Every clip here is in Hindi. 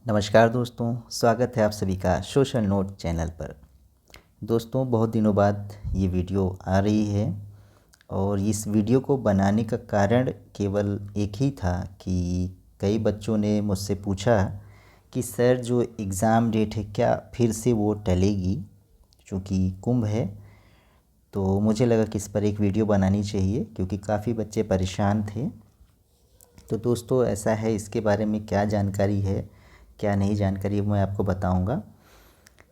नमस्कार दोस्तों, स्वागत है आप सभी का सोशल नोट चैनल पर। दोस्तों, बहुत दिनों बाद ये वीडियो आ रही है और इस वीडियो को बनाने का कारण केवल एक ही था कि कई बच्चों ने मुझसे पूछा कि सर जो एग्ज़ाम डेट है क्या फिर से वो टलेगी, चूँकि कुंभ है। तो मुझे लगा कि इस पर एक वीडियो बनानी चाहिए क्योंकि काफ़ी बच्चे परेशान थे। तो दोस्तों ऐसा है, इसके बारे में क्या जानकारी है क्या नहीं जानकारी है मैं आपको बताऊंगा।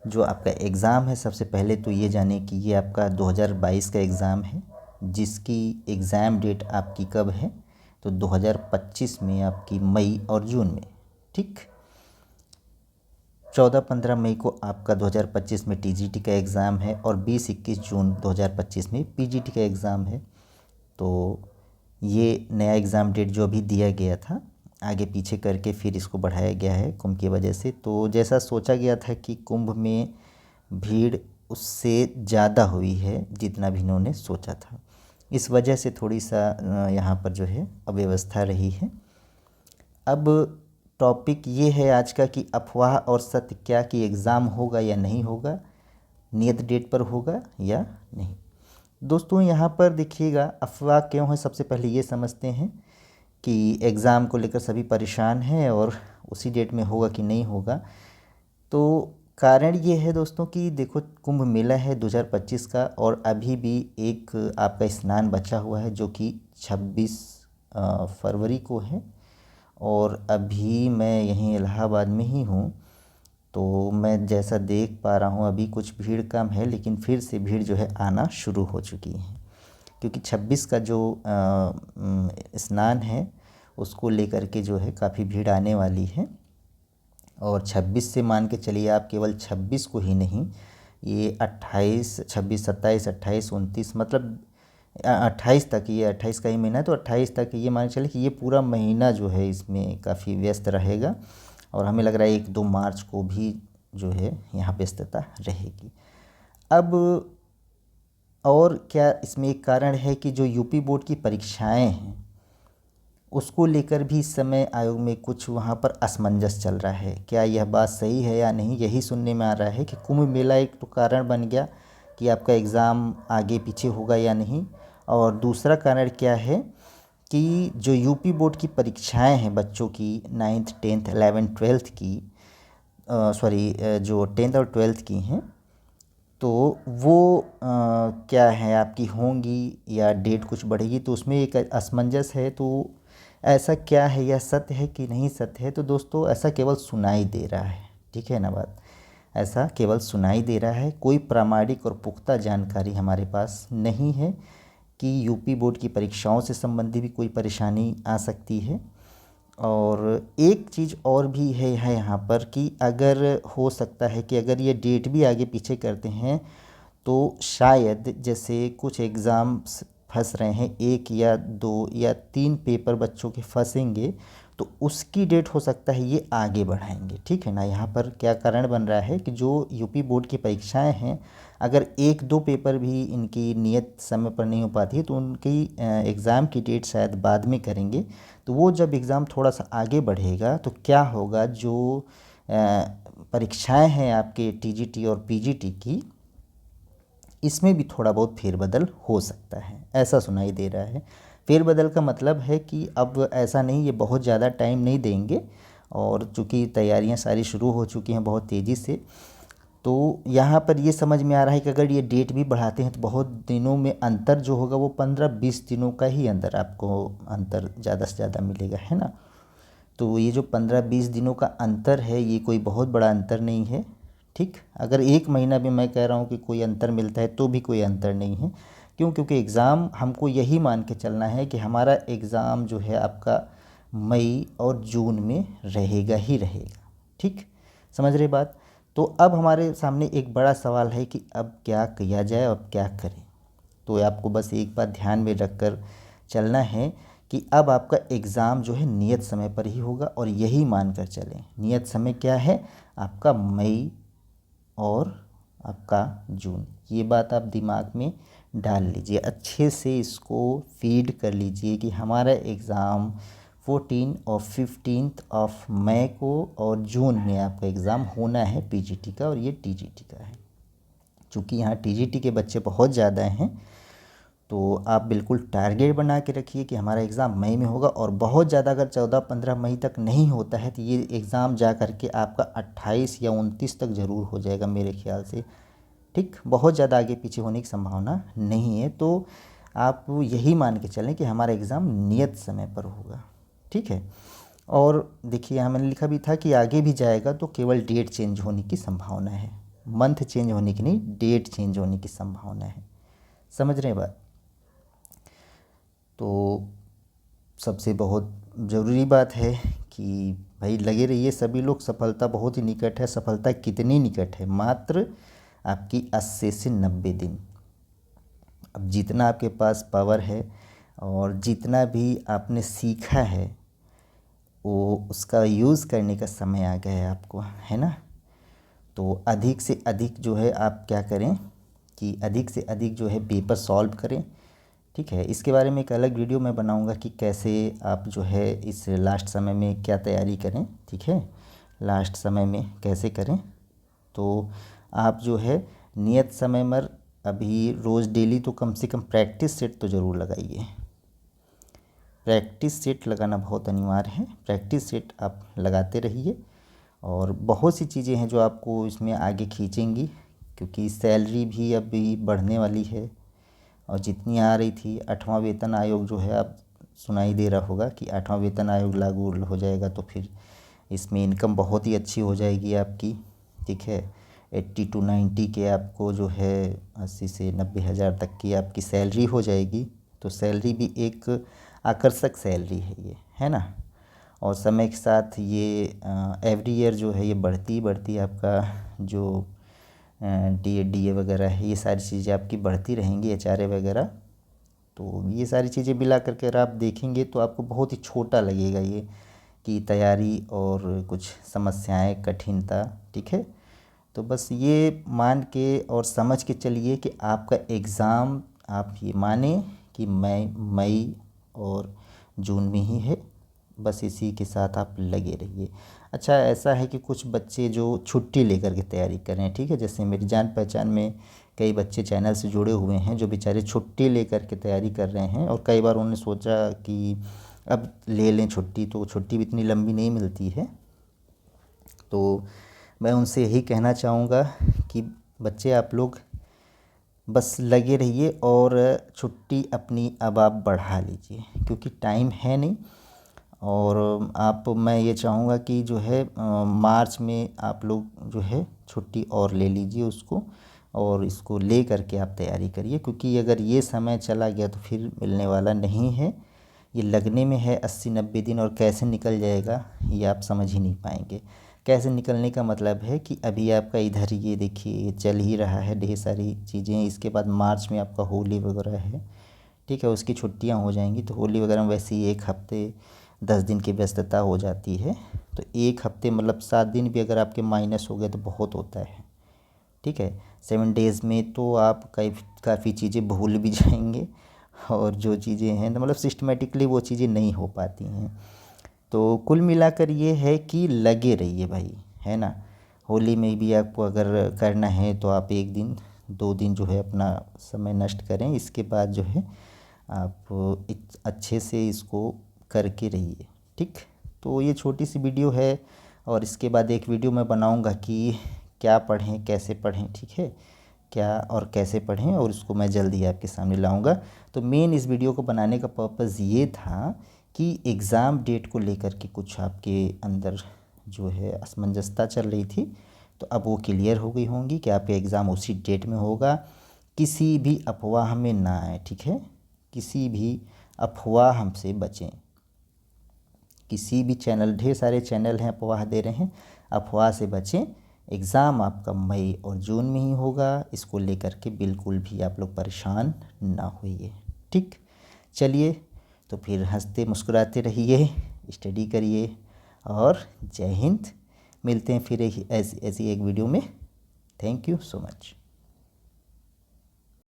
जो आपका एग्ज़ाम है, सबसे पहले तो ये जाने कि ये आपका 2022 का एग्ज़ाम है, जिसकी एग्ज़ाम डेट आपकी कब है, तो 2025 में आपकी मई और जून में, ठीक। 14-15 मई को आपका 2025 में टीजीटी का एग्ज़ाम है और 20-21 जून 2025 में पीजीटी का एग्ज़ाम है। तो ये नया एग्ज़ाम डेट जो अभी दिया गया था, आगे पीछे करके फिर इसको बढ़ाया गया है कुंभ की वजह से। तो जैसा सोचा गया था कि कुंभ में भीड़ उससे ज़्यादा हुई है जितना भी इन्होंने सोचा था, इस वजह से थोड़ी सा यहाँ पर जो है अव्यवस्था रही है। अब टॉपिक ये है आज का कि अफवाह और सत्य क्या, कि एग्ज़ाम होगा या नहीं होगा, नियत डेट पर होगा या नहीं। दोस्तों यहाँ पर देखिएगा, अफवाह क्यों है, सबसे पहले ये समझते हैं कि एग्ज़ाम को लेकर सभी परेशान हैं और उसी डेट में होगा कि नहीं होगा। तो कारण ये है दोस्तों कि देखो, कुंभ मेला है 2025 का और अभी भी एक आपका स्नान बचा हुआ है जो कि 26 फरवरी को है। और अभी मैं यहीं इलाहाबाद में ही हूँ, तो मैं जैसा देख पा रहा हूँ अभी कुछ भीड़ कम है, लेकिन फिर से भीड़ जो है आना शुरू हो चुकी है, क्योंकि 26 का जो स्नान है उसको लेकर के जो है काफ़ी भीड़ आने वाली है। और 26 से मान के चलिए आप, केवल 26 को ही नहीं, ये 28, 26, 27, 28, 29, मतलब 28 तक, ये 28 का ही महीना है तो 28 तक ये मान के चलिए कि ये पूरा महीना जो है इसमें काफ़ी व्यस्त रहेगा। और हमें लग रहा है 1-2 मार्च को भी जो है यहाँ व्यस्तता रहेगी। अब और क्या इसमें एक कारण है कि जो यूपी बोर्ड की परीक्षाएं हैं उसको लेकर भी इस समय आयोग में कुछ वहाँ पर असमंजस चल रहा है। क्या यह बात सही है या नहीं, यही सुनने में आ रहा है कि कुंभ मेला एक तो कारण बन गया कि आपका एग्ज़ाम आगे पीछे होगा या नहीं। और दूसरा कारण क्या है कि जो यूपी बोर्ड की परीक्षाएं हैं बच्चों की, 9th 10th 11th 12th की, सॉरी, जो 10th और 12th की हैं, तो वो क्या है आपकी होंगी या डेट कुछ बढ़ेगी, तो उसमें एक असमंजस है। तो ऐसा क्या है, यह सत्य है कि नहीं सत्य है। तो दोस्तों ऐसा केवल सुनाई दे रहा है, ठीक है ना बात, ऐसा केवल सुनाई दे रहा है, कोई प्रामाणिक और पुख्ता जानकारी हमारे पास नहीं है कि यूपी बोर्ड की परीक्षाओं से संबंधित भी कोई परेशानी आ सकती है। और एक चीज़ और भी है यहाँ पर कि अगर हो सकता है कि अगर ये डेट भी आगे पीछे करते हैं तो शायद जैसे कुछ एग्ज़ाम्स फंस रहे हैं, 1 या 2 या 3 पेपर बच्चों के फंसेंगे, तो उसकी डेट हो सकता है ये आगे बढ़ाएंगे, ठीक है ना। यहाँ पर क्या कारण बन रहा है कि जो यूपी बोर्ड की परीक्षाएं हैं, अगर 1-2 पेपर भी इनकी नियत समय पर नहीं हो पाती है तो उनकी एग्ज़ाम की डेट शायद बाद में करेंगे। तो वो जब एग्ज़ाम थोड़ा सा आगे बढ़ेगा तो क्या होगा, जो परीक्षाएं हैं आपके टीजीटी और पीजीटी की, इसमें भी थोड़ा बहुत फेरबदल हो सकता है, ऐसा सुनाई दे रहा है। फेरबदल का मतलब है कि अब ऐसा नहीं, ये बहुत ज़्यादा टाइम नहीं देंगे, और चूँकि तैयारियां सारी शुरू हो चुकी हैं बहुत तेज़ी से, तो यहाँ पर ये समझ में आ रहा है कि अगर ये डेट भी बढ़ाते हैं तो बहुत दिनों में अंतर जो होगा वो 15-20 दिनों का ही अंदर आपको अंतर ज़्यादा से ज़्यादा मिलेगा, है ना। तो ये जो 15-20 दिनों का अंतर है ये कोई बहुत बड़ा अंतर नहीं है, ठीक। अगर 1 महीना भी मैं कह रहा हूँ कि कोई अंतर मिलता है तो भी कोई अंतर नहीं है। क्यों? क्योंकि एग्ज़ाम हमको यही मान के चलना है कि हमारा एग्ज़ाम जो है आपका मई और जून में रहेगा ही रहेगा, ठीक। समझ रहे बात। तो अब हमारे सामने एक बड़ा सवाल है कि अब क्या किया जाए, अब क्या करें। तो आपको बस एक बात ध्यान में रखकर चलना है कि अब आपका एग्ज़ाम जो है नियत समय पर ही होगा, और यही मानकर चलें। नियत समय क्या है आपका, मई और आपका जून। ये बात आप दिमाग में डाल लीजिए, अच्छे से इसको फीड कर लीजिए कि हमारा एग्ज़ाम 14 और 15 ऑफ मई को और जून में आपका एग्ज़ाम होना है पीजीटी का, और ये टीजीटी का है। चूँकि यहाँ टीजीटी के बच्चे बहुत ज़्यादा हैं तो आप बिल्कुल टारगेट बना के रखिए कि हमारा एग्ज़ाम मई में होगा। और बहुत ज़्यादा अगर 14-15 मई तक नहीं होता है तो ये एग्ज़ाम जा कर के आपका 28 या 29 तक ज़रूर हो जाएगा मेरे ख्याल से। ठीक, बहुत ज़्यादा आगे पीछे होने की संभावना नहीं है। तो आप यही मान के चलें कि हमारा एग्ज़ाम नियत समय पर होगा। ठीक है, और देखिए यहाँ मैंने लिखा भी था कि आगे भी जाएगा तो केवल डेट चेंज होने की संभावना है, मंथ चेंज होने की नहीं, डेट चेंज होने की संभावना है। समझ रहे हैं बात? तो सबसे बहुत ज़रूरी बात है कि भाई लगे रहिए सभी लोग, सफलता बहुत ही निकट है। सफलता कितनी निकट है? मात्र आपकी 80 से 90 दिन। अब जितना आपके पास पावर है और जितना भी आपने सीखा है वो उसका यूज़ करने का समय आ गया है आपको, है ना। तो अधिक से अधिक जो है आप क्या करें कि अधिक से अधिक जो है पेपर सॉल्व करें। ठीक है, इसके बारे में एक अलग वीडियो मैं बनाऊंगा कि कैसे आप जो है इस लास्ट समय में क्या तैयारी करें। ठीक है, लास्ट समय में कैसे करें। तो आप जो है नियत समय पर अभी रोज़ डेली तो कम से कम प्रैक्टिस सेट तो ज़रूर लगाइए। प्रैक्टिस सेट लगाना बहुत अनिवार्य है। प्रैक्टिस सेट आप लगाते रहिए। और बहुत सी चीज़ें हैं जो आपको इसमें आगे खींचेंगी, क्योंकि सैलरी भी अभी बढ़ने वाली है। और जितनी आ रही थी 8वां वेतन आयोग जो है, आप सुनाई दे रहा होगा कि 8वां वेतन आयोग लागू हो जाएगा तो फिर इसमें इनकम बहुत ही अच्छी हो जाएगी आपकी। ठीक है, 80 to 90 के आपको जो है 80 से 90 हज़ार तक की आपकी सैलरी हो जाएगी। तो सैलरी भी एक आकर्षक सैलरी है ये, है ना। और समय के साथ ये एवरी ईयर जो है ये बढ़ती आपका जो डी ए वगैरह है, ये सारी चीज़ें आपकी बढ़ती रहेंगी, HRA वगैरह। तो ये सारी चीज़ें मिला करके अगर आप देखेंगे तो आपको बहुत ही छोटा लगेगा ये कि तैयारी और कुछ समस्याएं, कठिनता। ठीक है, तो बस ये मान के और समझ के चलिए कि आपका एग्ज़ाम, आप ये माने कि मई और जून में ही है। बस इसी के साथ आप लगे रहिए। अच्छा, ऐसा है कि कुछ बच्चे जो छुट्टी लेकर के तैयारी कर रहे हैं, ठीक है, जैसे मेरी जान पहचान में कई बच्चे चैनल से जुड़े हुए हैं जो बेचारे छुट्टी लेकर के तैयारी कर रहे हैं। और कई बार उन्होंने सोचा कि अब ले लें छुट्टी, तो छुट्टी भी इतनी लंबी नहीं मिलती है। तो मैं उनसे यही कहना चाहूँगा कि बच्चे आप लोग बस लगे रहिए और छुट्टी अपनी अब आप बढ़ा लीजिए, क्योंकि टाइम है नहीं। और मैं ये चाहूँगा कि जो है मार्च में आप लोग जो है छुट्टी और ले लीजिए उसको, और इसको ले करके आप तैयारी करिए, क्योंकि अगर ये समय चला गया तो फिर मिलने वाला नहीं है। ये लगने में है 80-90 दिन, और कैसे निकल जाएगा ये आप समझ ही नहीं पाएंगे। कैसे निकलने का मतलब है कि अभी आपका इधर ये देखिए चल ही रहा है ढेर सारी चीज़ें। इसके बाद मार्च में आपका होली वगैरह है, ठीक है, उसकी छुट्टियां हो जाएंगी। तो होली वगैरह में वैसे ही 1 हफ्ते 10 दिन की व्यस्तता हो जाती है। तो 1 हफ्ते मतलब 7 दिन भी अगर आपके माइनस हो गए तो बहुत होता है। ठीक है, 7 डेज़ में तो आप काफ़ी चीज़ें भूल भी जाएंगे, और जो चीज़ें हैं तो मतलब सिस्टमेटिकली वो चीज़ें नहीं हो पाती हैं। तो कुल मिलाकर ये है कि लगे रहिए भाई, है ना। होली में भी आपको अगर करना है तो आप 1 दिन 2 दिन जो है अपना समय नष्ट करें। इसके बाद जो है आप अच्छे से इसको करके रहिए। ठीक, तो ये छोटी सी वीडियो है, और इसके बाद एक वीडियो मैं बनाऊंगा कि क्या पढ़ें, कैसे पढ़ें। ठीक है, क्या और कैसे पढ़ें, और उसको मैं जल्दी आपके सामने लाऊंगा। तो मेन इस वीडियो को बनाने का पर्पज़ ये था कि एग्ज़ाम डेट को लेकर के कुछ आपके अंदर जो है असमंजसता चल रही थी, तो अब वो क्लियर हो गई होंगी कि आपका एग्ज़ाम उसी डेट में होगा। किसी भी अफवाह में ना आए, ठीक है, किसी भी अफवाह हमसे बचें। किसी भी चैनल, ढेर सारे चैनल हैं अफवाह दे रहे हैं, अफवाह से बचें। एग्ज़ाम आपका मई और जून में ही होगा, इसको लेकर के बिल्कुल भी आप लोग परेशान ना होइए। ठीक, चलिए, तो फिर हंसते मुस्कुराते रहिए, स्टडी करिए, और जय हिंद। मिलते हैं फिर ऐसी एक वीडियो में। Thank you so much.